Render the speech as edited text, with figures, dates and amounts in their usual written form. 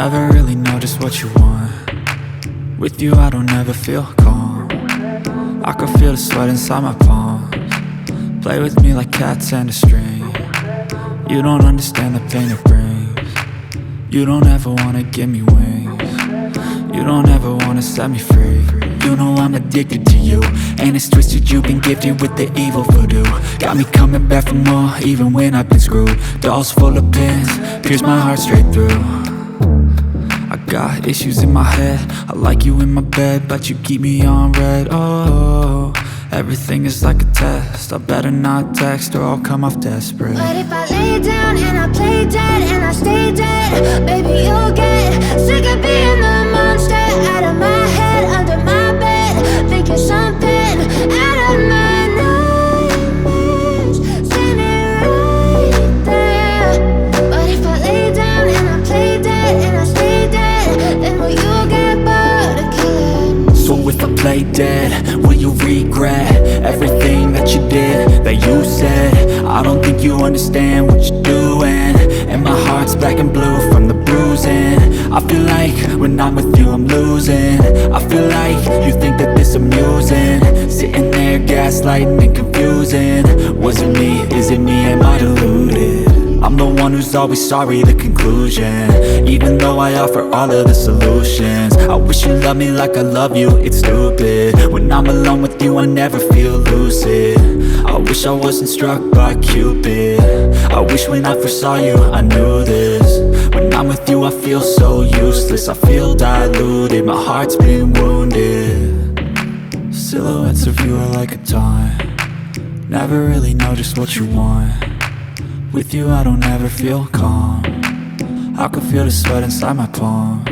Never really know just what you want. With you I don't ever feel calm. I can feel the sweat inside my palms. Play with me like cats and a string. You don't understand the pain it brings. You don't ever wanna give me wings. You don't ever wanna set me free. You know I'm addicted to you, and it's twisted, you've been gifted with the evil voodoo. Got me coming back for more, even when I've been screwed. Dolls full of pins, pierce my heart straight through. I got issues in my head, I like you in my bed, but you keep me on red. Oh, everything is like a test. I better not text or I'll come off desperate. But if I lay down and I play dead and I stay dead, baby you'll get sick of being the monster out of my head, under my bed, thinking something out of my nightmares, standing right there. But if I lay down and I play dead and I stay dead, then will you get bored of killing? So if I play dead, will you regret everything that you did, that you said? I don't think you understand what you're doing, and my heart's black and blue from the bruising. I feel like when I'm with you I'm losing. I feel like you think that this amusing, sitting there gaslighting and confusing. Was it me? Is it me? Am I deluded? I'm the one who's always sorry, the conclusion, even though I offer all of the solutions. I wish you loved me like I love you, it's stupid. When I'm alone with you I never feel lucid. I wish I wasn't struck by Cupid. I wish when I first saw you I knew this. When I'm with you I feel so useless, I feel diluted, my heart's been wounded. Silhouettes of you are like a taunt. Never really know just what you want. With you I don't ever feel calm. I can feel the sweat inside my palms.